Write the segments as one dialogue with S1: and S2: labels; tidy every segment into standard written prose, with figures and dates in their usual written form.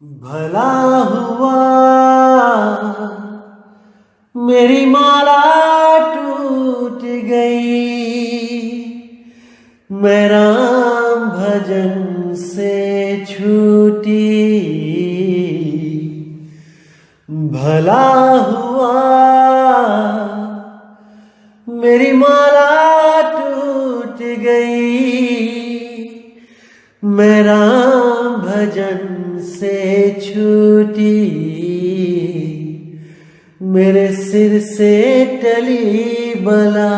S1: भला हुआ मेरी माला टूट गई, मैं राम भजन से छूटी। भला हुआ मेरी माला टूट गई, मैं राम भजन से छूटी। मेरे सिर से टली बला,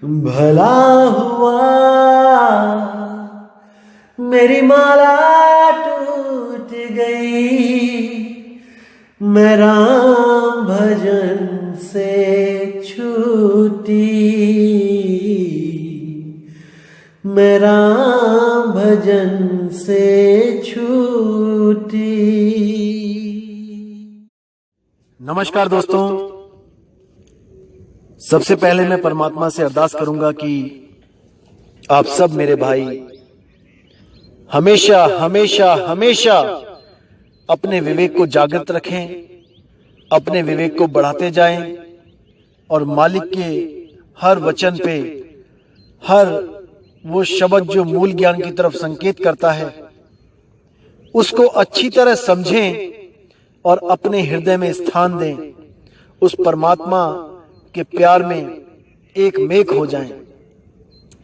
S1: भला हुआ मेरी माला टूट गई, मैं राम भजन से छूटी। मैं राम भजन से छूटी।
S2: नमस्कार दोस्तों, सबसे पहले मैं परमात्मा से अरदास करूंगा कि आप सब मेरे भाई हमेशा हमेशा हमेशा अपने विवेक को जागृत रखें, अपने विवेक को बढ़ाते जाएं और मालिक के हर वचन पे, हर वो शब्द जो मूल ज्ञान की तरफ संकेत करता है, उसको अच्छी तरह समझें और अपने हृदय में स्थान दें। उस परमात्मा के प्यार में एक मेक हो जाएं।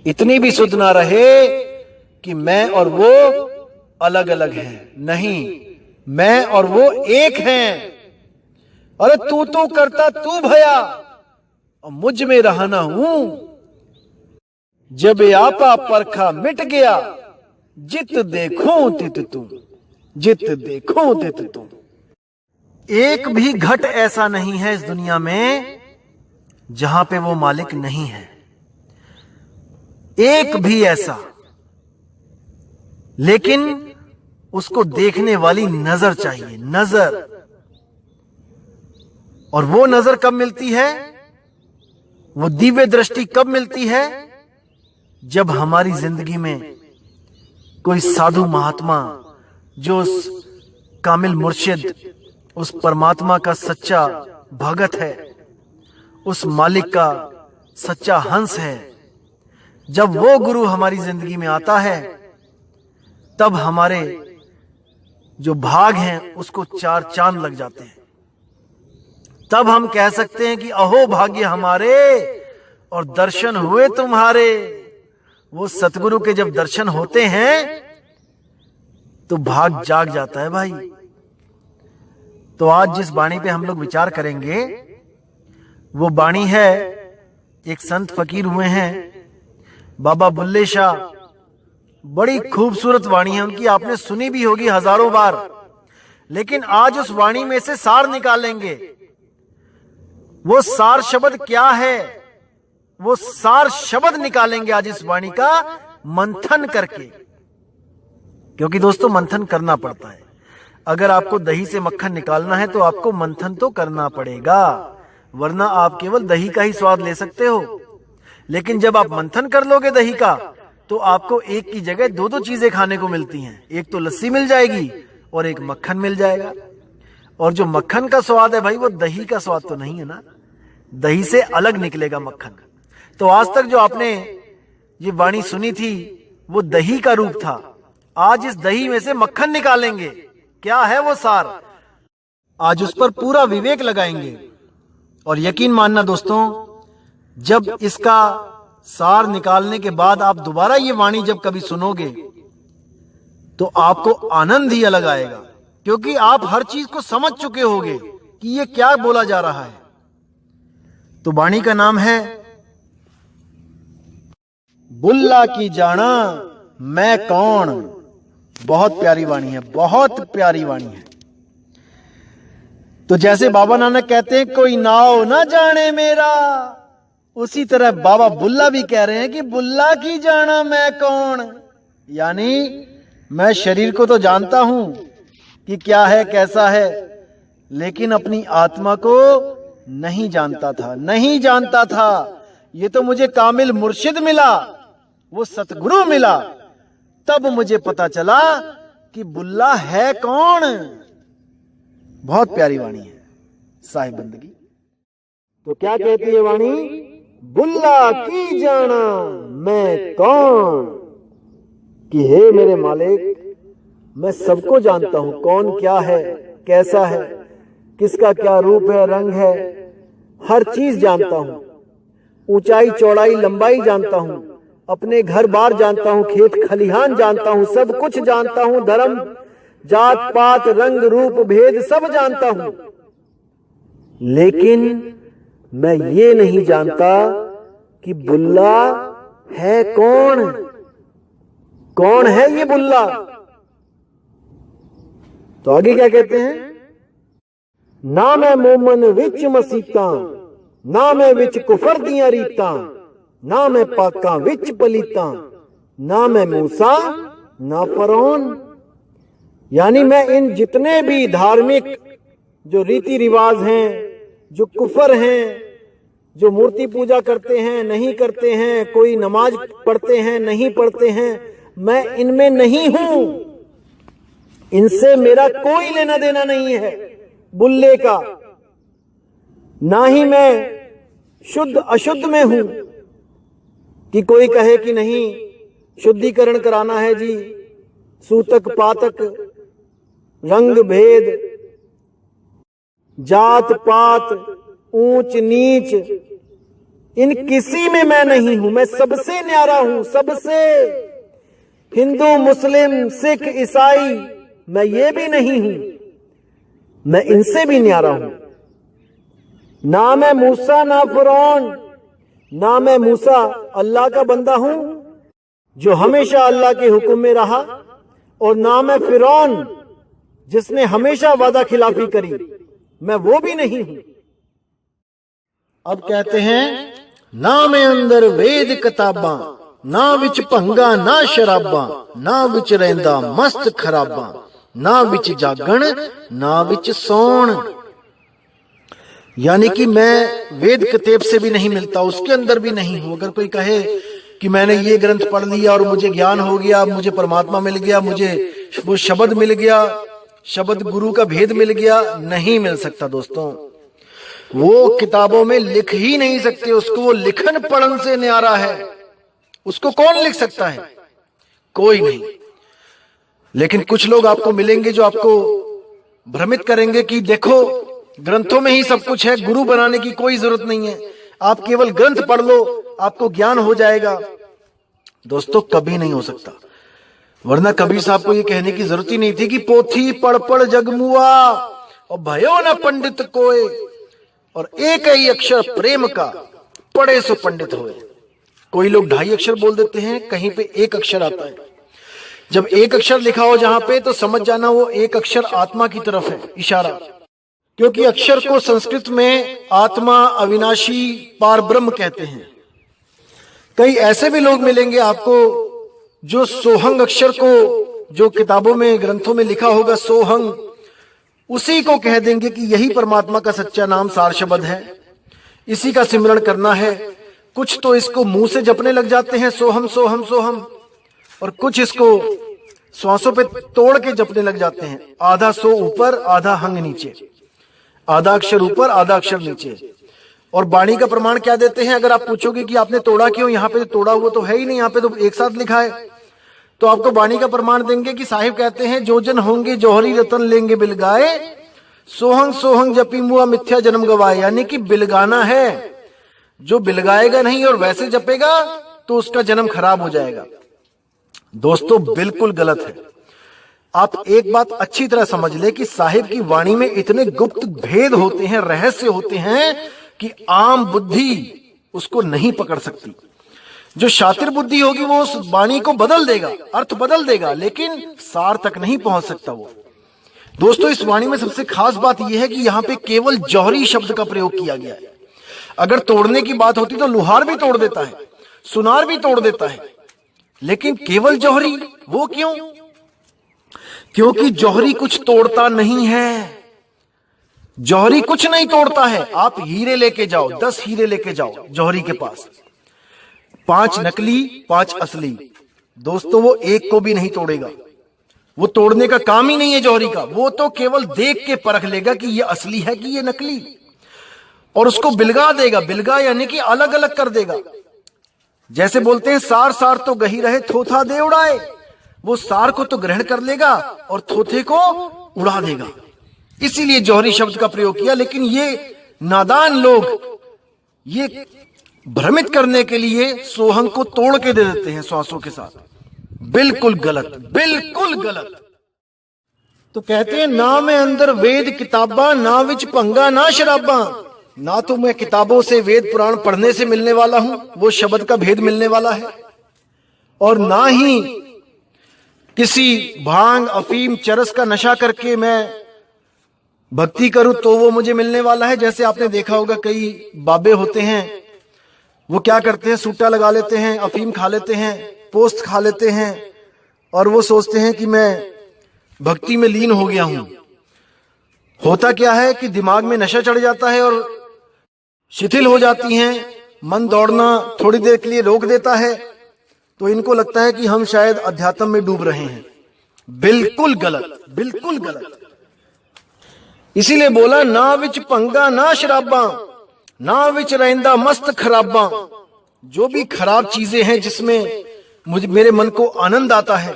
S2: इतनी भी सुध ना रहे कि मैं और वो अलग अलग हैं। नहीं, मैं और वो एक हैं। अरे तू तो करता तू भया और मुझ में रहना हूं। जब आपा परखा मिट गया, जित देखूं तित तू, जित देखूं तित तू। एक भी घट ऐसा नहीं है इस दुनिया में जहां पे वो मालिक नहीं है। एक भी ऐसा, लेकिन उसको देखने वाली नजर चाहिए, नजर। और वो नजर कब मिलती है, वो दिव्य दृष्टि कब मिलती है, जब हमारी जिंदगी में कोई साधु महात्मा जो उस कामिल मुर्शिद, उस परमात्मा का सच्चा भगत है, उस मालिक का सच्चा हंस है, जब वो गुरु हमारी जिंदगी में आता है, तब हमारे जो भाग हैं उसको चार चांद लग जाते हैं। तब हम कह सकते हैं कि अहो भाग्य हमारे और दर्शन हुए तुम्हारे। वो सतगुरु के जब दर्शन होते हैं तो भाग जाग जाता है भाई। तो आज जिस वाणी पे हम लोग विचार करेंगे वो वाणी है, एक संत फकीर हुए हैं बाबा बुल्ले शाह। बड़ी खूबसूरत वाणी है उनकी, आपने सुनी भी होगी हजारों बार। लेकिन आज उस वाणी में से सार निकालेंगे। वो सार शब्द क्या है, वो सार शब्द निकालेंगे आज इस वाणी का मंथन करके। क्योंकि दोस्तों मंथन करना पड़ता है। अगर आपको दही से मक्खन निकालना है तो आपको मंथन तो करना पड़ेगा, वरना आप केवल दही का ही स्वाद ले सकते हो। लेकिन जब आप मंथन कर लोगे दही का, तो आपको एक की जगह दो दो चीजें खाने को मिलती हैं। एक तो लस्सी मिल जाएगी और एक मक्खन मिल जाएगा। और जो मक्खन का स्वाद है भाई, वो दही का स्वाद तो नहीं है ना, दही से अलग निकलेगा मक्खन। तो आज तक जो आपने ये वाणी सुनी थी वो दही का रूप था। आज इस दही में से मक्खन निकालेंगे। क्या है वो सार, आज उस पर पूरा विवेक लगाएंगे। और यकीन मानना दोस्तों, जब इसका सार निकालने के बाद आप दोबारा ये वाणी जब कभी सुनोगे तो आपको आनंद ही अलग आएगा, क्योंकि आप हर चीज को समझ चुके होगे कि ये क्या बोला जा रहा है। तो वाणी का नाम है बुल्ला की जाना मैं कौन। बहुत प्यारी वाणी है, बहुत प्यारी वाणी है। तो जैसे बाबा नानक कहते हैं कोई नाव ना जाने मेरा, उसी तरह बाबा बुल्ला भी कह रहे हैं कि बुल्ला की जाना मैं कौन। यानी मैं शरीर को तो जानता हूं कि क्या है कैसा है, लेकिन अपनी आत्मा को नहीं जानता था, नहीं जानता था। ये तो मुझे कामिल मुर्शिद मिला, वो सतगुरु मिला, तब मुझे पता चला कि बुल्ला है कौन। बहुत प्यारी वाणी है साहिब बंदगी। तो क्या कहती है वाणी, बुल्ला की जाना मैं कौन, कि हे मेरे मालिक मैं सबको जानता हूं, कौन क्या है, कैसा है, किसका क्या रूप है, रंग है, हर चीज जानता हूं, ऊंचाई चौड़ाई लंबाई जानता हूं, अपने घर बार जानता हूं, खेत खलिहान जानता हूं, सब कुछ जानता हूं, धर्म जात पात रंग रूप भेद सब जानता हूं, लेकिन मैं ये नहीं जानता कि बुल्ला है कौन। कौन है ये बुल्ला। तो आगे क्या कहते हैं, ना मैं मोमन विच मसीता, ना मैं विच कुफर दियां रीतां, ना मैं पाका विच पलीता, ना मैं मूसा ना फरौन। यानी मैं इन जितने भी धार्मिक जो रीति रिवाज हैं, जो कुफर हैं, जो मूर्ति पूजा करते हैं नहीं करते हैं, कोई नमाज पढ़ते हैं नहीं पढ़ते हैं, मैं इनमें नहीं हूं, इनसे मेरा कोई लेना देना नहीं है बुल्ले का। ना ही मैं शुद्ध अशुद्ध में हूं कि कोई कहे कि नहीं शुद्धिकरण कराना है जी, सूतक पातक रंग भेद जात पात ऊंच नीच इन किसी में मैं नहीं हूं। मैं सबसे न्यारा हूं, सबसे। हिंदू मुस्लिम सिख ईसाई मैं ये भी नहीं हूं, मैं इनसे भी न्यारा हूं। ना मैं मूसा ना फिरौन, ना मैं मूसा अल्लाह का बंदा हूं जो हमेशा अल्लाह के हुक्म में रहा, और ना मैं फिरौन जिसने हमेशा वादा खिलाफी करी, मैं वो भी नहीं हूं। अब कहते हैं, ना मैं अंदर वेद किताबां, ना विच भंगा ना शराबां, ना विच रहिंदा मस्त खराबां, ना विच जागण ना विच सौण। यानी कि मैं वेद किताब से भी नहीं मिलता, उसके अंदर भी नहीं हूं। अगर कोई कहे कि मैंने ये ग्रंथ पढ़ लिया और मुझे ज्ञान हो गया, मुझे परमात्मा मिल गया, मुझे वो शब्द मिल गया, शब्द गुरु का भेद मिल गया, नहीं मिल सकता दोस्तों। वो किताबों में लिख ही नहीं सकते उसको, वो लिखन पढ़न से न्यारा है। उसको कौन लिख सकता है, कोई नहीं। लेकिन कुछ लोग आपको मिलेंगे जो आपको भ्रमित करेंगे कि देखो ग्रंथों में ही सब कुछ है, गुरु बनाने की कोई जरूरत नहीं है, आप केवल ग्रंथ पढ़ लो आपको ज्ञान हो जाएगा। दोस्तों कभी नहीं हो सकता, वरना कबीर साहब को यह कहने की जरूरत ही नहीं थी कि पोथी पढ़ पढ़ जगमुआ और भयो न पंडित कोय, और एक ही अक्षर प्रेम का पढ़े सो पंडित होए। कोई लोग 2.5 अक्षर बोल देते हैं, कहीं पे 1 अक्षर आता है। जब 1 अक्षर लिखा हो जहां पे, तो समझ जाना वो 1 अक्षर आत्मा की तरफ है इशारा, क्योंकि अक्षर को संस्कृत में आत्मा अविनाशी पार ब्रह्म कहते हैं। कई ऐसे भी लोग मिलेंगे आपको जो सोहंग अक्षर को, जो किताबों में ग्रंथों में लिखा होगा सोहंग, उसी को कह देंगे कि यही परमात्मा का सच्चा नाम सार शब्द है, इसी का सिमरण करना है। कुछ तो इसको मुंह से जपने लग जाते हैं सोहम सोहम सोहम, और कुछ इसको श्वासों पे तोड़ के जपने लग जाते हैं। आधा सो ऊपर आधा हंग नीचे, आधा अक्षर ऊपर आधा अक्षर नीचे। और वाणी का प्रमाण क्या देते हैं, अगर आप पूछोगे कि आपने तोड़ा क्यों, यहाँ पे तोड़ा हुआ तो है ही नहीं, यहाँ पे तो एक साथ लिखा है, तो आपको वाणी का प्रमाण देंगे कि साहिब कहते हैं, जो जन होंगे जौहरी रतन लेंगे बिलगाए, सोहंग सोहंग जपी मुआ मिथ्या जन्म गवाए। यानी कि बिलगाना है, जो बिलगाएगा नहीं और वैसे जपेगा तो उसका जन्म खराब हो जाएगा। दोस्तों बिल्कुल गलत है। आप एक बात अच्छी तरह समझ ले कि साहिब की वाणी में इतने गुप्त भेद होते हैं, रहस्य होते हैं कि आम बुद्धि उसको नहीं पकड़ सकती। जो शातिर बुद्धि होगी वो उस वाणी को बदल देगा, अर्थ बदल देगा, लेकिन सार तक नहीं पहुंच सकता वो। दोस्तों इस वाणी में सबसे खास बात यह है कि यहां पे केवल जौहरी शब्द का प्रयोग किया गया है। अगर तोड़ने की बात होती तो लुहार भी तोड़ देता है, सुनार भी तोड़ देता है, लेकिन केवल जौहरी। वो क्यों? क्योंकि जौहरी कुछ तोड़ता नहीं है, जौहरी कुछ नहीं तोड़ता है। आप हीरे लेके जाओ, 10 हीरे लेके जाओ जौहरी के पास, 5 नकली 5 असली, दोस्तों वो एक को भी नहीं तोड़ेगा, वो तोड़ने का काम ही नहीं है जौहरी का। वो तो केवल देख के परख लेगा कि ये असली है कि ये नकली, और उसको बिलगा देगा। बिलगा यानी कि अलग अलग कर देगा। जैसे बोलते हैं सार सार तो गही रहे थोथा दे उड़ाए, वो सार को तो ग्रहण कर लेगा और थोथे को उड़ा देगा। इसीलिए जौहरी शब्द का प्रयोग किया। लेकिन ये नादान लोग ये भ्रमित करने के लिए सोहंग को तोड़ के दे देते हैं श्वासों के साथ। बिल्कुल गलत, बिल्कुल गलत। तो कहते हैं ना मैं अंदर वेद किताबा, ना विच भंगा ना शराबा। ना तो मैं किताबों से वेद पुराण पढ़ने से मिलने वाला हूं, वो शब्द का भेद मिलने वाला है, और ना ही किसी भांग अफीम चरस का नशा करके मैं भक्ति करूं तो वो मुझे मिलने वाला है। जैसे आपने देखा होगा कई बाबे होते हैं, वो क्या करते हैं, सूटा लगा लेते हैं, अफीम खा लेते हैं, पोस्त खा लेते हैं, और वो सोचते हैं कि मैं भक्ति में लीन हो गया हूं। होता क्या है कि दिमाग में नशा चढ़ जाता है और शिथिल हो जाती हैं, मन दौड़ना थोड़ी देर के लिए रोक देता है, तो इनको लगता है कि हम शायद अध्यात्म में डूब रहे हैं। बिल्कुल गलत, बिल्कुल गलत। इसीलिए बोला ना विच भंगा ना शराबा, ना विच रहंदा मस्त खराबा। जो भी खराब चीजें हैं जिसमें मेरे मन को आनंद आता है।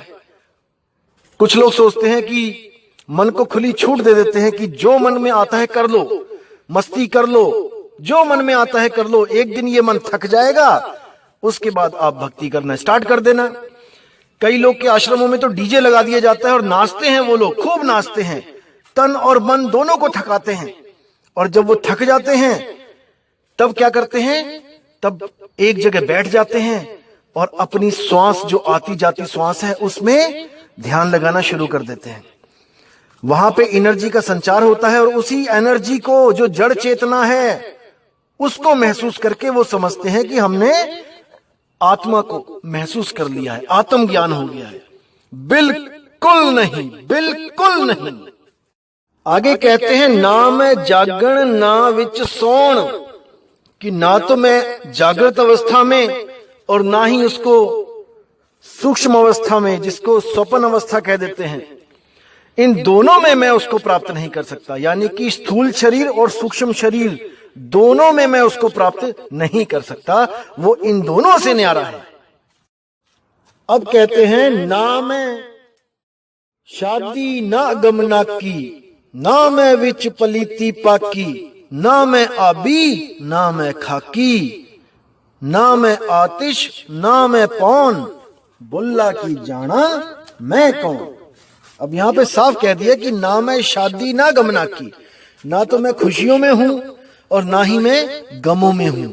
S2: कुछ लोग सोचते हैं कि मन को खुली छूट दे देते हैं कि जो मन में आता है कर लो, मस्ती कर लो, जो मन में आता है कर लो। एक दिन ये मन थक जाएगा, उसके बाद आप भक्ति करना स्टार्ट कर देना। कई लोग के आश्रमों में तो डीजे लगा दिया जाता है और नाचते हैं, वो लोग खूब नाचते हैं, तन और मन दोनों को थकाते हैं। और जब वो थक जाते हैं तब क्या करते हैं, तब एक जगह बैठ जाते हैं और अपनी श्वास, जो आती जाती श्वास है, उसमें ध्यान लगाना शुरू कर देते हैं। वहां पे एनर्जी का संचार होता है और उसी एनर्जी को, जो जड़ चेतना है, उसको महसूस करके वो समझते हैं कि हमने आत्मा को महसूस कर लिया है, आत्मज्ञान हो गया है। बिल्कुल नहीं, बिल्कुल नहीं। आगे कहते हैं ना मैं जागण ना विच सोण, कि ना तो मैं जागृत अवस्था में और ना ही उसको सूक्ष्म अवस्था में, जिसको स्वप्न अवस्था कह देते हैं, इन दोनों में मैं उसको प्राप्त नहीं कर सकता। यानी कि स्थूल शरीर और सूक्ष्म शरीर दोनों में मैं उसको प्राप्त नहीं कर सकता। वो इन दोनों से न्यारा है। अब कहते हैं ना मैं शादी ना गमना की, ना मैं विच पलीती पाकी, ना मैं आबी ना मैं खाकी, ना मैं आतिश ना मैं पौन, बुल्ला की जाना मैं कौन। अब यहां पे साफ कह दिया कि ना मैं शादी ना गमना की, ना तो मैं खुशियों में हूं और ना ही मैं गमों में हूं।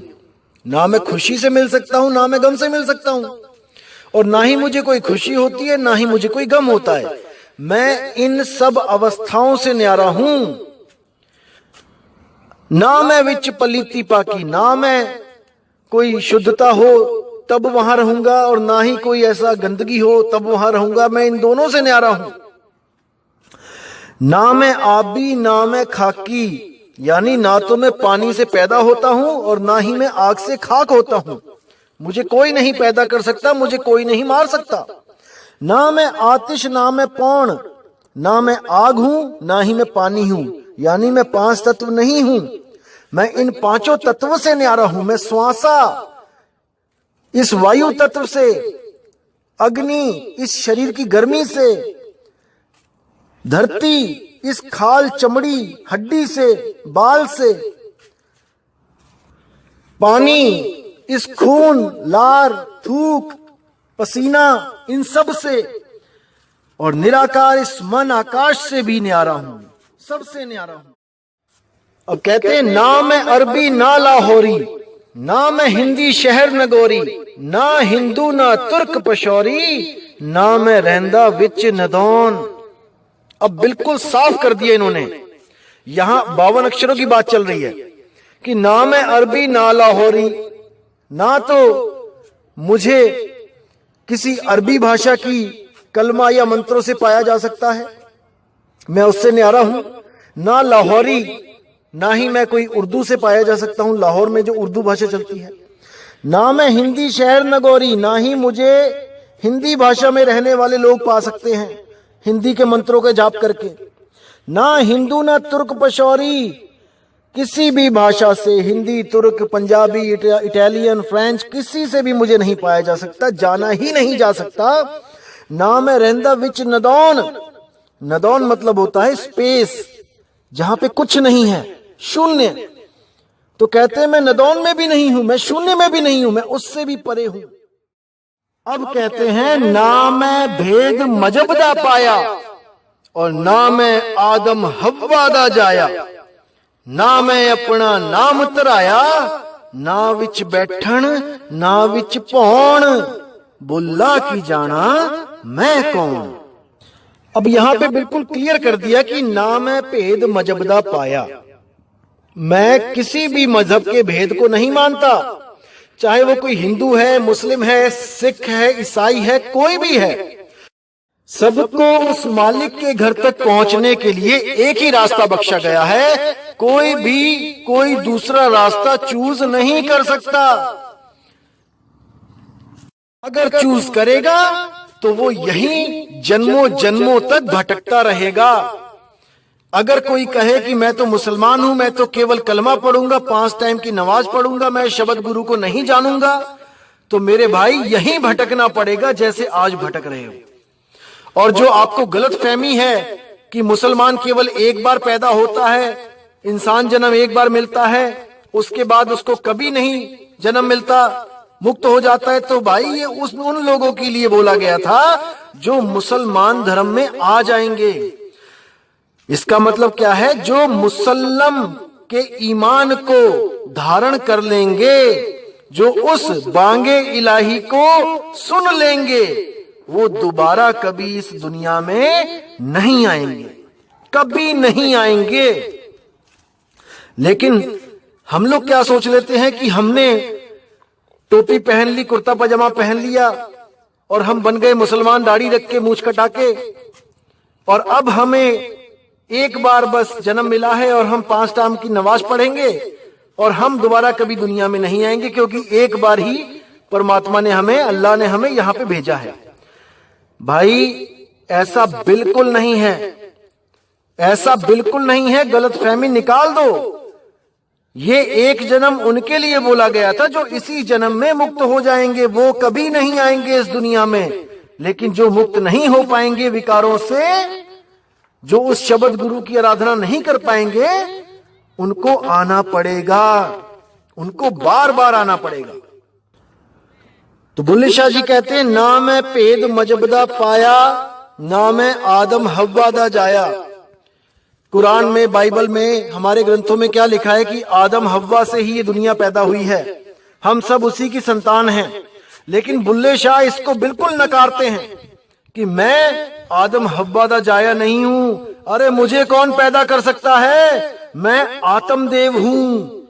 S2: ना मैं खुशी से मिल सकता हूं, ना मैं गम से मिल सकता हूं, और ना ही मुझे कोई खुशी होती है, ना ही मुझे कोई गम होता है। मैं इन सब अवस्थाओं से न्यारा हूं। ना मैं विच पलीती पाकी, ना मैं कोई शुद्धता हो तब वहां रहूंगा और ना ही कोई ऐसा गंदगी हो तब वहां रहूंगा। मैं इन दोनों से न्यारा हूं। ना मैं आबी ना मैं खाकी, यानी ना तो मैं पानी से पैदा होता हूं और ना ही मैं आग से खाक होता हूं। मुझे कोई नहीं पैदा कर सकता, मुझे कोई नहीं मार सकता। ना मैं आतिश ना मैं पौन, ना मैं आग हूं ना ही मैं पानी हूं, यानी मैं पांच तत्व नहीं हूं। मैं इन पांचों तत्वों से न्यारा हूं। मैं श्वासा इस वायु तत्व से, अग्नि इस शरीर की गर्मी से, धरती इस खाल चमड़ी हड्डी से, बाल से, पानी इस खून लार थूक पसीना इन सब से, और निराकार इस मन आकाश से भी न्यारा हूं, सबसे न्यारा हूं। अब कहते हैं ना मैं अरबी ना लाहौरी, ना मैं हिंदी शहर नगोरी, ना हिंदू ना तुर्क पशौरी, ना मैं रहंदा विच नदौन। अब बिल्कुल साफ कर दिया इन्होंने। यहां 52 अक्षरों की बात चल रही है कि ना मैं अरबी ना लाहौरी, ना तो मुझे किसी अरबी भाषा की कलमा या मंत्रों से पाया जा सकता है, मैं उससे न्यारा हूं। ना लाहौरी, ना ही मैं कोई उर्दू से पाया जा सकता हूं, लाहौर में जो उर्दू भाषा चलती है। ना मैं हिंदी शहर नगोरी, ना ही मुझे हिंदी भाषा में रहने वाले लोग पा सकते हैं। हिंदी के मंत्रों के जाप करके। ना हिंदू ना तुर्क पशौरी, किसी भी भाषा से, हिंदी, तुर्क, पंजाबी, इटालियन, फ्रेंच, किसी से भी मुझे नहीं पाया जा सकता, जाना ही नहीं जा सकता। ना मैं रहंदा विच नदौन, नदौन मतलब होता है स्पेस, जहां पे कुछ नहीं है, शून्य। तो कहते हैं मैं नदौन में भी नहीं हूं, मैं शून्य में भी नहीं हूं, मैं उससे भी परे हूं। अब कहते हैं ना मैं भेद मजबदा पाया और ना मैं आदम हव्वा दा जाया, ना मैं अपना नाम तराया, ना विच बैठन ना विच भौण, बुल्ला की जाना मैं कौन। अब यहां पे बिल्कुल क्लियर कर दिया कि ना मैं भेद मजबदा पाया, मैं किसी भी मजहब के भेद को नहीं मानता, चाहे वो कोई हिंदू है, मुस्लिम है, सिख है, ईसाई है, कोई भी है। सबको उस मालिक के घर तक पहुंचने के लिए एक ही रास्ता बख्शा गया है, कोई भी कोई दूसरा रास्ता चूज नहीं कर सकता। अगर चूज करेगा तो वो यहीं जन्मों जन्मों तक भटकता रहेगा। अगर कोई कहे कि मैं तो मुसलमान हूं, मैं तो केवल कलमा पढ़ूंगा, 5 टाइम की नमाज पढ़ूंगा, मैं शब्द गुरु को नहीं जानूंगा, तो मेरे भाई यहीं भटकना पड़ेगा जैसे आज भटक रहे हो। और जो आपको गलत फहमी है कि मुसलमान केवल एक बार पैदा होता है, इंसान जन्म एक बार मिलता है, उसके बाद उसको कभी नहीं जन्म मिलता, मुक्त हो जाता है, तो भाई ये उन लोगों के लिए बोला गया था जो मुसलमान धर्म में आ जाएंगे। इसका मतलब क्या है, जो मुसल्लम के ईमान को धारण कर लेंगे, जो उस बांगे इलाही को सुन लेंगे, वो दोबारा कभी इस दुनिया में नहीं आएंगे, कभी नहीं आएंगे। लेकिन हम लोग क्या सोच लेते हैं कि हमने टोपी पहन ली, कुर्ता पजामा पहन लिया और हम बन गए मुसलमान, दाढ़ी रख के, मूंछ कटा के, और अब हमें एक बार बस जन्म मिला है और हम 5 टाइम की नमाज पढ़ेंगे और हम दोबारा कभी दुनिया में नहीं आएंगे, क्योंकि एक बार ही परमात्मा ने हमें, अल्लाह ने हमें यहां पे भेजा है। भाई ऐसा बिल्कुल नहीं है, ऐसा बिल्कुल नहीं है, गलतफहमी निकाल दो। ये एक जन्म उनके लिए बोला गया था जो इसी जन्म में मुक्त हो जाएंगे, वो कभी नहीं आएंगे इस दुनिया में। लेकिन जो मुक्त नहीं हो पाएंगे विकारों से, जो उस शब्द गुरु की आराधना नहीं कर पाएंगे, उनको आना पड़ेगा, उनको बार बार आना पड़ेगा। तो बुल्ले शाह जी कहते हैं ना मैं भेद मजबदा पाया, ना मैं आदम हव्वा दा जाया। कुरान में, बाइबल में, हमारे ग्रंथों में क्या लिखा है कि आदम हव्वा से ही ये दुनिया पैदा हुई है, हम सब उसी की संतान हैं। लेकिन बुल्ले शाह इसको बिल्कुल नकारते हैं कि मैं आदम हव्वा दा जाया नहीं हूं, अरे मुझे कौन पैदा कर सकता है, मैं आत्मदेव हूं,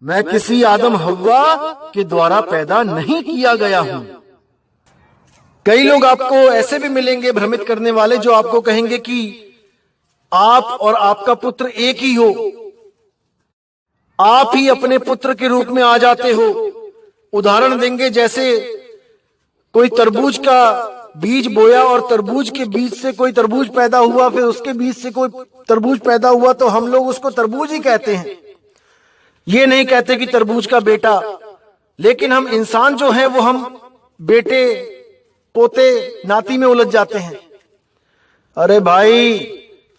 S2: मैं किसी आदम हव्वा के द्वारा पैदा नहीं किया गया हूं। कई लोग आपको ऐसे भी मिलेंगे भ्रमित करने वाले, जो आपको कहेंगे कि आप और आपका पुत्र एक ही हो, आप ही अपने पुत्र के रूप में आ जाते हो। उदाहरण देंगे, जैसे कोई तरबूज का बीज बोया और तरबूज के बीज से कोई तरबूज पैदा हुआ, फिर उसके बीज से कोई तरबूज पैदा हुआ, तो हम लोग उसको तरबूज ही कहते हैं, ये नहीं कहते कि तरबूज का बेटा। लेकिन हम इंसान जो है वो हम बेटे, पोते, नाती में उलझ जाते हैं। अरे भाई,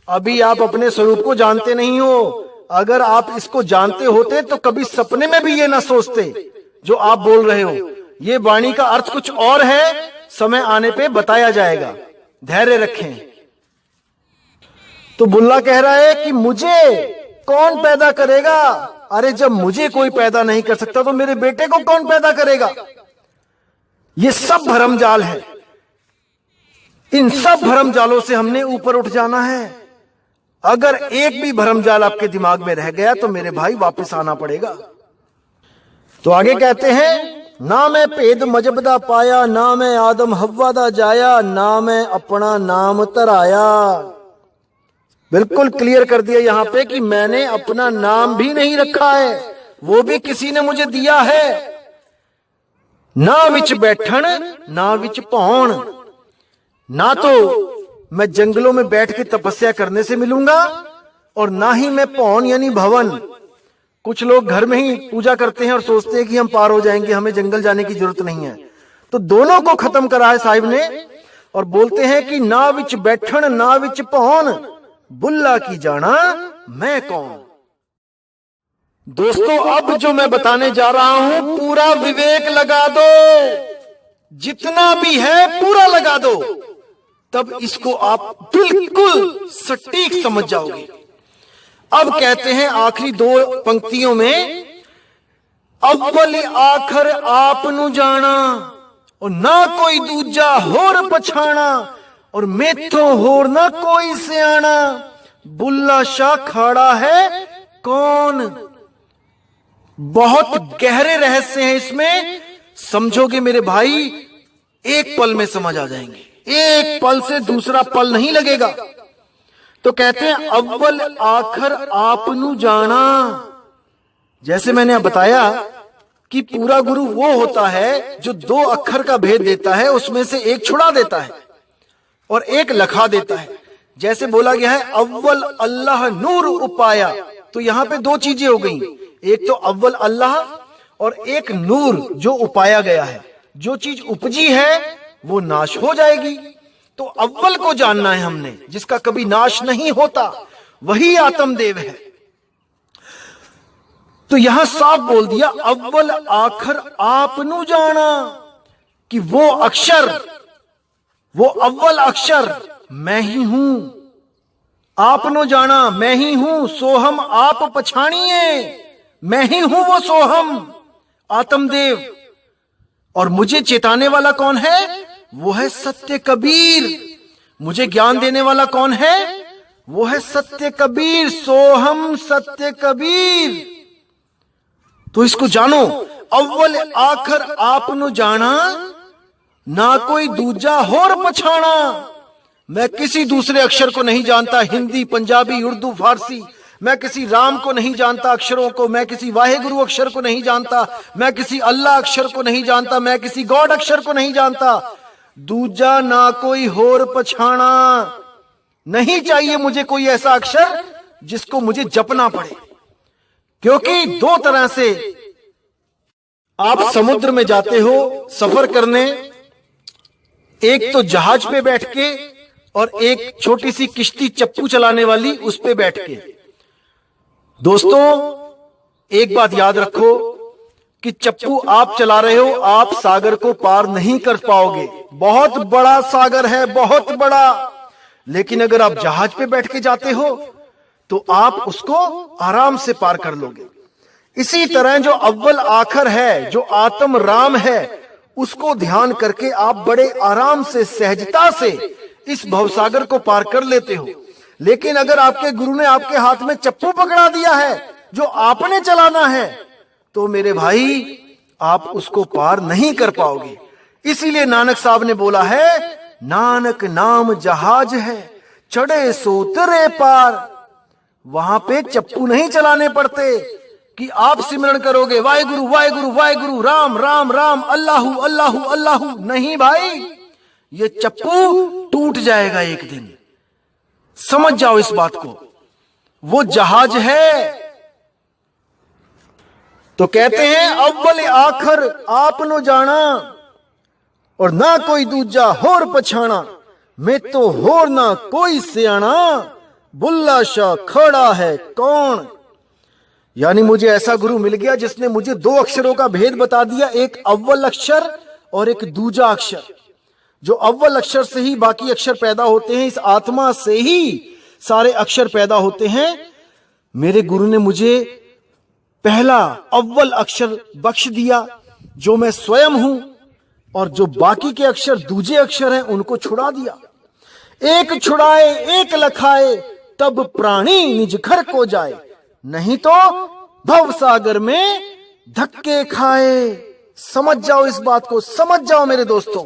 S2: अभी आप अपने स्वरूप को जानते नहीं हो। अगर आप इसको जानते होते तो कभी सपने में भी ये ना सोचते जो आप बोल रहे हो। ये वाणी का अर्थ कुछ और है, समय आने पे बताया जाएगा, धैर्य रखें। तो बुल्ला कह रहा है कि मुझे कौन पैदा करेगा? अरे जब मुझे कोई पैदा नहीं कर सकता तो मेरे बेटे को कौन पैदा करेगा? ये सब भरमजाल है। इन सब भरमजालों से हमने ऊपर उठ जाना है। अगर एक भी भरमजाल आपके दिमाग में रह गया तो मेरे भाई वापस आना पड़ेगा। तो आगे कहते हैं, ना मैं भेद मजबदा पाया, ना मैं आदम हव्वा दा जाया, ना मैं अपना नाम तराया। बिल्कुल क्लियर कर दिया यहां पे कि मैंने अपना नाम भी नहीं रखा है, वो भी किसी ने मुझे दिया है। ना विच बैठन ना विच भौण, ना तो मैं जंगलों में बैठ के तपस्या करने से मिलूंगा, और ना ही मैं पौन यानी भवन। कुछ लोग घर में ही पूजा करते हैं और सोचते हैं कि हम पार हो जाएंगे, हमें जंगल जाने की जरूरत नहीं है। तो दोनों को खत्म करा है साहिब ने, और बोलते हैं कि ना विच बैठन ना विच पौन, बुल्ला की जाना मैं कौन। दोस्तों, अब जो मैं बताने जा रहा हूं पूरा विवेक लगा दो, जितना भी है पूरा लगा दो, तब इसको आप बिल्कुल सटीक समझ जाओगे। अब कहते हैं आखिरी दो पंक्तियों में, अव्वल आखर आप नु जाना और ना कोई दूजा होर पछाना, और मेथों होर ना कोई सियाना, बुल्ला शाह खड़ा है कौन। बहुत गहरे रहस्य हैं इसमें, समझोगे मेरे भाई एक पल में समझ आ जाएंगे, एक पल से दूसरा पल नहीं लगेगा। तो कहते हैं अव्वल आखर आपनु जाना। जैसे मैंने बताया कि पूरा गुरु वो होता है जो दो अक्षर का भेद देता है, उसमें से एक छुड़ा देता है और एक लखा देता है। जैसे बोला गया है अव्वल अल्लाह नूर उपाया, तो यहां पे दो चीजें हो गई, एक तो अव्वल अल्लाह और एक नूर जो उपाया गया है। जो चीज उपजी है वो नाश हो जाएगी, तो अव्वल को जानना है हमने, जिसका कभी नाश नहीं होता, वही आत्मदेव है। तो यहां साफ बोल दिया अव्वल आखर आपनु जाना, कि वो अक्षर, वो अव्वल अक्षर मैं ही हूं। आपनो जाना मैं ही हूं, सोहम आप पछाणिए, मैं ही हूं वो सोहम आत्मदेव। और मुझे चेताने वाला कौन है? वो है सत्य कबीर। मुझे ज्ञान देने वाला कौन है? वो है सत्य कबीर, सोहम सत्य कबीर। तो इसको जानो, अव्वल आखर आपनु जाना, ना कोई दूजा होर पछाना। मैं किसी दूसरे अक्षर को नहीं जानता, हिंदी पंजाबी उर्दू फारसी। मैं किसी राम को नहीं जानता अक्षरों को, मैं किसी वाहेगुरु अक्षर को नहीं जानता, मैं किसी अल्लाह अक्षर को नहीं जानता, मैं किसी गॉड अक्षर को नहीं जानता। दूजा ना कोई होर पछाना, नहीं चाहिए मुझे कोई ऐसा अक्षर जिसको मुझे जपना पड़े। क्योंकि दो तरह से आप समुद्र में जाते हो सफर करने, एक तो जहाज पे बैठ के और एक छोटी सी किश्ती चप्पू चलाने वाली, उस पे बैठ के। दोस्तों, एक बात याद रखो कि चप्पू आप चला रहे हो, आप सागर को पार नहीं कर पाओगे। बहुत बड़ा सागर है, बहुत बड़ा। लेकिन अगर आप जहाज पे बैठ के जाते हो तो आप उसको आराम से पार कर लोगे। इसी तरह जो अव्वल आखर है, जो आत्म राम है, उसको ध्यान करके आप बड़े आराम से, सहजता से इस भवसागर को पार कर लेते हो। लेकिन अगर आपके गुरु ने आपके हाथ में चप्पू पकड़ा दिया है जो आपने चलाना है, तो मेरे भाई आप उसको पार नहीं कर पाओगे। इसीलिए नानक साहब ने बोला है, नानक नाम जहाज है, चढ़े सो उतरे पार। वहां पे चप्पू नहीं चलाने पड़ते कि आप सिमरन करोगे वाहेगुरु वाहेगुरु वाहेगुरु, राम राम राम, अल्लाहु अल्लाहु अल्लाहु। नहीं भाई, ये चप्पू टूट जाएगा एक दिन, समझ जाओ इस बात को। वो जहाज है। तो कहते हैं अव्वल आखर आपनो जाना और ना कोई दूजा होर पछाना, मैं तो होर ना कोई सियाना, बुल्ला शाह खड़ा है कौन। यानी मुझे ऐसा गुरु मिल गया जिसने मुझे दो अक्षरों का भेद बता दिया, एक अव्वल अक्षर और एक दूजा अक्षर। जो अव्वल अक्षर से ही बाकी अक्षर पैदा होते हैं, इस आत्मा से ही सारे अक्षर पैदा होते हैं। मेरे गुरु ने मुझे पहला अव्वल अक्षर बख्श दिया जो मैं स्वयं हूं, और जो बाकी के अक्षर दूजे अक्षर हैं उनको छुड़ा दिया। एक छुड़ाए एक लखाए, तब प्राणी निज घर को जाए, नहीं तो भव सागर में धक्के खाए। समझ जाओ इस बात को, समझ जाओ मेरे दोस्तों।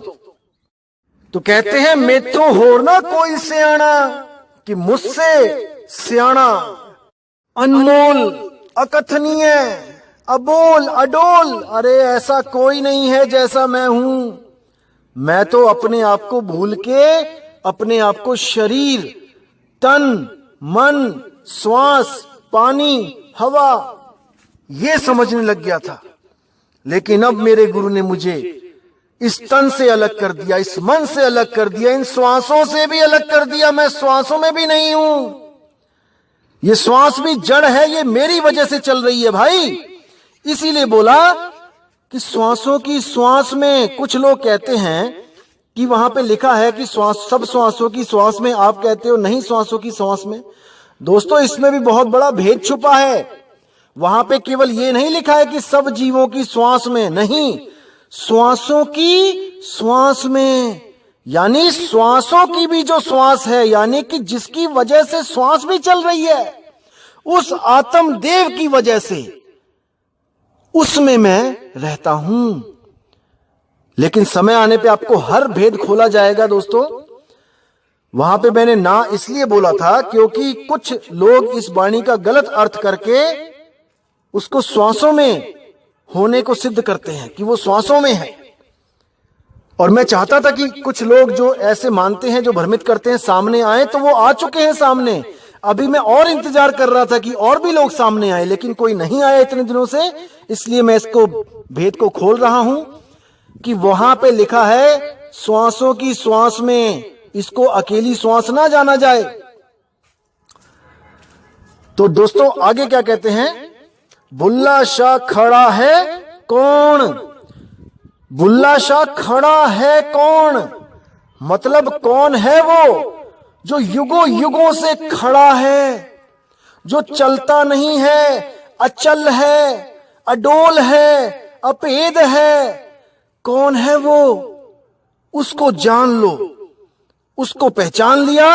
S2: तो कहते हैं मेथों होर ना कोई सियाना, कि मुझसे सियाना, अनमोल, अकथनीय, अबोल, अडोल, अरे ऐसा कोई नहीं है जैसा मैं हूं। मैं तो अपने आप को भूल के अपने आप को शरीर, तन, मन, श्वास, पानी, हवा ये समझने लग गया था। लेकिन अब मेरे गुरु ने मुझे इस तन से अलग कर दिया, इस मन से अलग कर दिया, इन श्वासों से भी अलग कर दिया। मैं श्वासों में भी नहीं हूं, ये श्वास भी जड़ है, ये मेरी वजह से चल रही है भाई। इसीलिए बोला कि श्वासों की श्वास में, कुछ लोग कहते हैं कि वहां पे लिखा है कि श्वास, सब श्वासों की श्वास में, आप कहते हो नहीं श्वासों की श्वास में। दोस्तों इसमें भी बहुत बड़ा भेद छुपा है। वहां पे केवल ये नहीं लिखा है कि सब जीवों की श्वास में, नहीं, श्वासों की श्वास में, यानी श्वासों की भी जो श्वास है, यानी कि जिसकी वजह से श्वास भी चल रही है, उस आत्म देव की वजह से, उसमें मैं रहता हूं। लेकिन समय आने पे आपको हर भेद खोला जाएगा दोस्तों। वहां पे मैंने ना इसलिए बोला था क्योंकि कुछ लोग इस वाणी का गलत अर्थ करके उसको श्वासों में होने को सिद्ध करते हैं कि वो श्वासों में है। और मैं चाहता था कि कुछ लोग जो ऐसे मानते हैं, जो भ्रमित करते हैं, सामने आए, तो वो आ चुके हैं सामने। अभी मैं और इंतजार कर रहा था कि और भी लोग सामने आए, लेकिन कोई नहीं आया इतने दिनों से। इसलिए मैं इसको भेद को खोल रहा हूं कि वहां पे लिखा है श्वासों की श्वास में, इसको अकेली श्वास ना जाना जाए। तो दोस्तों आगे क्या कहते हैं, बुल्ला शाह खड़ा है कौन, बुल्ला शाह खड़ा है कौन, मतलब कौन है वो जो युगों युगों से खड़ा है, जो चलता नहीं है, अचल है, अडोल है, अपेद है। कौन है वो, उसको जान लो। उसको पहचान लिया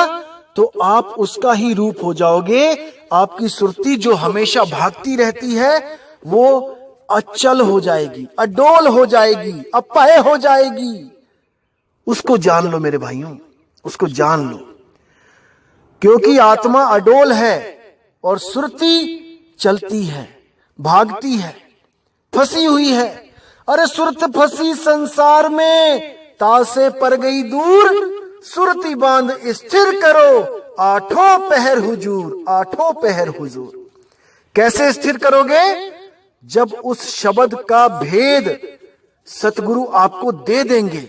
S2: तो आप उसका ही रूप हो जाओगे। आपकी सुरती जो हमेशा भागती रहती है वो अचल हो जाएगी, अडोल हो जाएगी, अपाय हो जाएगी। उसको जान लो मेरे भाइयों, उसको जान लो। क्योंकि आत्मा अडोल है और सुरती चलती है, भागती है, फंसी हुई है। अरे सुरत फंसी संसार में, तासे पर गई दूर, सुरती बांध स्थिर करो, आठों पहर हुजूर, आठों पहर हुजूर। कैसे स्थिर करोगे, जब उस शब्द का भेद सतगुरु आपको दे देंगे,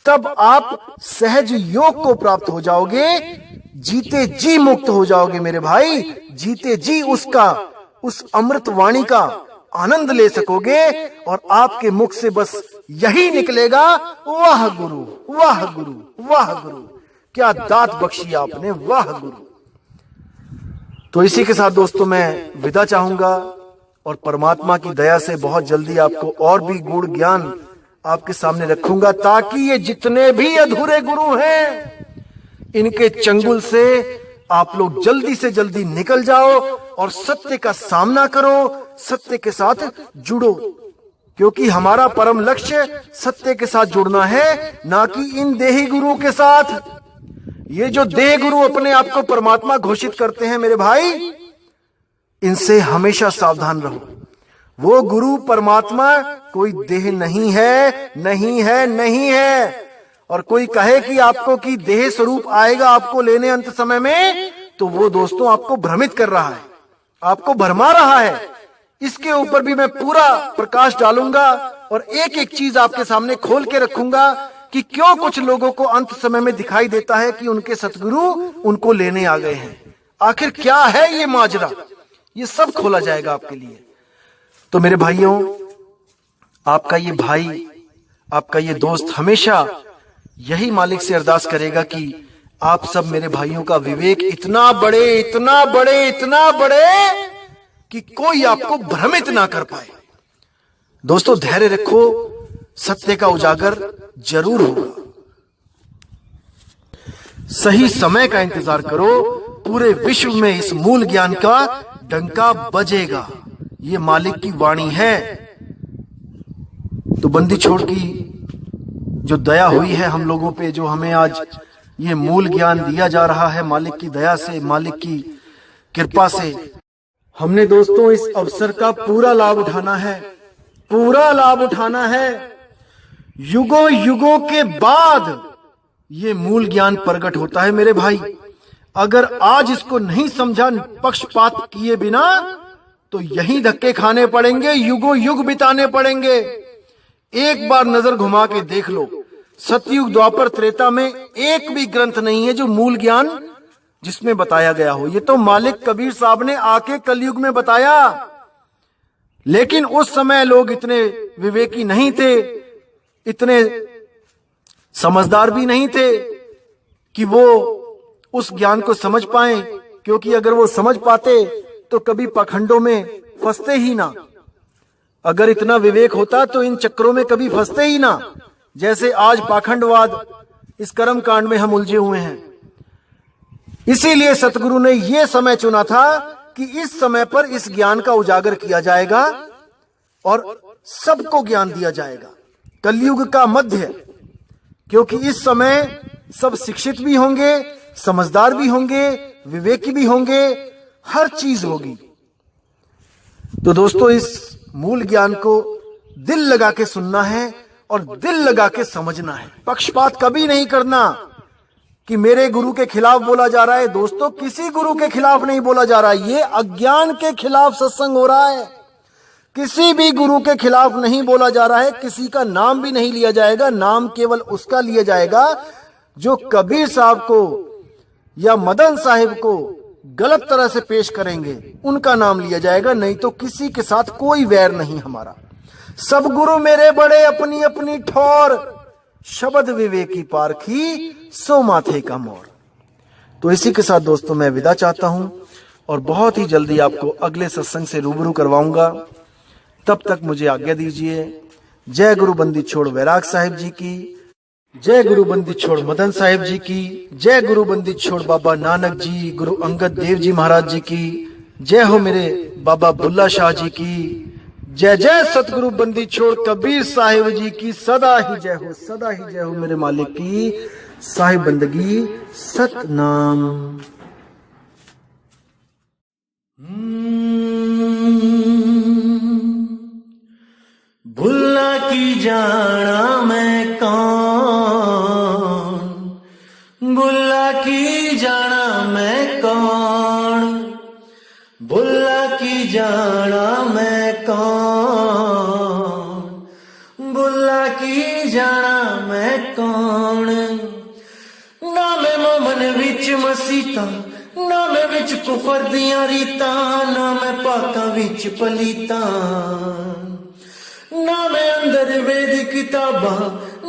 S2: तब आप सहज योग को प्राप्त हो जाओगे, जीते जी मुक्त हो जाओगे मेरे भाई। जीते जी उसका, उस अमृत वाणी का आनंद ले सकोगे और आपके मुख से बस यही निकलेगा, वाह गुरु, वाह गुरु, वाह गुरु, क्या दात बख्शी आपने, वाह गुरु। तो इसी के साथ दोस्तों मैं विदा चाहूंगा और परमात्मा की दया से बहुत जल्दी आपको और भी गुण ज्ञान आपके सामने रखूंगा, ताकि ये जितने भी अधूरे गुरु हैं इनके चंगुल से आप लोग जल्दी से जल्दी निकल जाओ और सत्य का सामना करो, सत्य के साथ जुड़ो। क्योंकि हमारा परम लक्ष्य सत्य के साथ जुड़ना है, ना कि इन देही गुरु के साथ। ये जो देह गुरु अपने आप को परमात्मा घोषित करते हैं मेरे भाई, इनसे हमेशा सावधान रहो। वो गुरु परमात्मा कोई देह नहीं है, नहीं है, नहीं है। और कोई कहे कि आपको कि देह स्वरूप आएगा आपको लेने अंत समय में, तो वो दोस्तों आपको भ्रमित कर रहा है, आपको भरमा रहा है। इसके ऊपर भी मैं पूरा प्रकाश डालूंगा और एक एक चीज आपके सामने खोल के रखूंगा कि क्यों कुछ लोगों को अंत समय में दिखाई देता है कि उनके सतगुरु उनको लेने आ गए हैं। आखिर क्या है ये माजरा, ये सब खोला जाएगा आपके लिए। तो मेरे भाइयों, आपका ये भाई, आपका ये दोस्त हमेशा यही मालिक से अरदास करेगा कि आप सब मेरे भाइयों का विवेक इतना बढ़े, इतना बढ़े, इतना बढ़े कि कोई आपको भ्रमित ना कर पाए। दोस्तों धैर्य रखो, सत्य का उजागर जरूर होगा। सही समय का इंतजार करो, पूरे विश्व में इस मूल ज्ञान का डंका बजेगा। ये मालिक की वाणी है। तो बंदी छोड़ की जो दया हुई है हम लोगों पे, जो हमें आज ये मूल ज्ञान दिया जा रहा है, मालिक की दया से, मालिक की कृपा से, हमने दोस्तों इस अवसर का पूरा लाभ उठाना है, पूरा लाभ उठाना है। युगों युगों के बाद ये मूल ज्ञान प्रकट होता है मेरे भाई। अगर आज इसको नहीं समझा पक्षपात किए बिना तो यही धक्के खाने पड़ेंगे, युगों युग बिताने पड़ेंगे। एक बार नजर घुमा के देख लो, सतयुग द्वापर त्रेता में एक भी ग्रंथ नहीं है जो मूल ज्ञान जिसमें बताया गया हो। ये तो मालिक कबीर साहब ने आके कलयुग में बताया, लेकिन उस समय लोग इतने विवेकी नहीं थे, इतने समझदार भी नहीं थे कि वो उस ज्ञान को समझ पाए, क्योंकि अगर वो समझ पाते तो कभी पाखंडों में फंसते ही ना। अगर इतना विवेक होता तो इन चक्रों में कभी फंसते ही ना, जैसे आज पाखंडवाद इस कर्म कांड में हम उलझे हुए हैं। इसीलिए सतगुरु ने यह समय चुना था कि इस समय पर इस ज्ञान का उजागर किया जाएगा और सबको ज्ञान दिया जाएगा। कलयुग का मध्य, क्योंकि इस समय सब शिक्षित भी होंगे, समझदार भी होंगे, विवेकी भी होंगे, हर चीज होगी। तो दोस्तों, इस मूल ज्ञान को दिल लगा के सुनना है और दिल लगा के समझना है। पक्षपात कभी नहीं करना कि मेरे गुरु के खिलाफ बोला जा रहा है। दोस्तों, किसी गुरु के खिलाफ नहीं बोला जा रहा है, ये अज्ञान के खिलाफ सत्संग हो रहा है। किसी भी गुरु के खिलाफ नहीं बोला जा रहा है, किसी का नाम भी नहीं लिया जाएगा। नाम केवल उसका लिया जाएगा जो कबीर साहब को या मदन साहिब को गलत तरह से पेश करेंगे, उनका नाम लिया जाएगा। नहीं तो किसी के साथ कोई वैर नहीं हमारा। सब गुरु मेरे बड़े अपनी अपनी ठौर, शब्द विवेकी पारखी सो माथे का मोर। तो इसी के साथ दोस्तों मैं विदा चाहता हूं और बहुत ही जल्दी आपको अगले सत्संग से रूबरू करवाऊंगा। तब तक मुझे आज्ञा दीजिए। जय गुरु बंदी छोड़ वैराग साहिब जी की, जय गुरु बंदी छोड़ मदन साहिब जी की, जय गुरु बंदी छोड़ बाबा नानक जी, गुरु अंगद देव जी महाराज जी की, जय हो मेरे बाबा बुल्ला शाह जी की, जय जय सतगुरु बंदी छोड़ कबीर साहिब जी की सदा ही जय हो, सदा ही जय हो मेरे मालिक की साहिब बंदगी सतनाम।
S1: भुल्ला की जाना मैं कौन, भुल्ला की जाना मैं कौन, भुल्ला की जाना मैं कौन, भुल्ला की जाना मैं कौन। ना मैं मोमन विच मसीता, ना मैं विच कुफर दियां रीता, ना मैं पाकां विच पलीता, ना मैं अंदर वेद किताबां,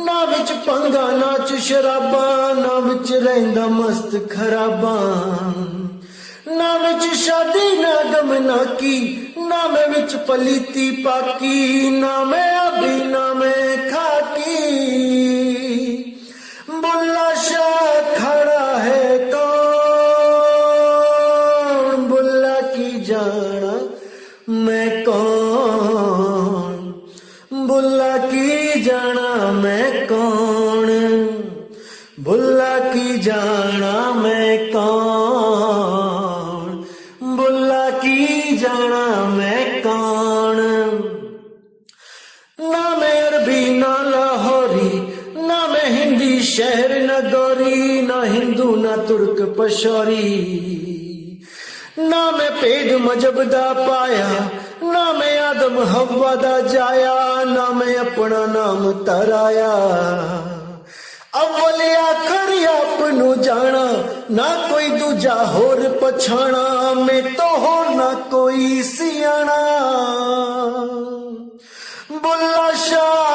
S1: ना विच पंगा नाच शराबां, ना विच रहिंदा मस्त खराबां, ना विच शादी ना गम ना की, ना मैं विच पलीती पाकी, ना मैं अभी ना मैं खाकी। बुल्ला शाह खड़ा है कौन, बुल्ला की जाना मैं कौन, बुल्ला की जाना मैं कौन, बुल्ला की जाना मैं कौन, बुल्ला की जाना मैं कौन। ना मैं अरबी ना लाहौरी, ना मैं हिंदी शहर न गौरी, ना हिंदू ना तुर्क पशौरी, ना मैं पेद मजहब दा पाया, ना मैं आदम हवा दा जाया, ना मैं अपना नाम तराया। अव्वल आखर आपनू जाना, ना कोई दूजा होर पछाना, मैं तो होर ना कोई सियाना। बुल्ला शाह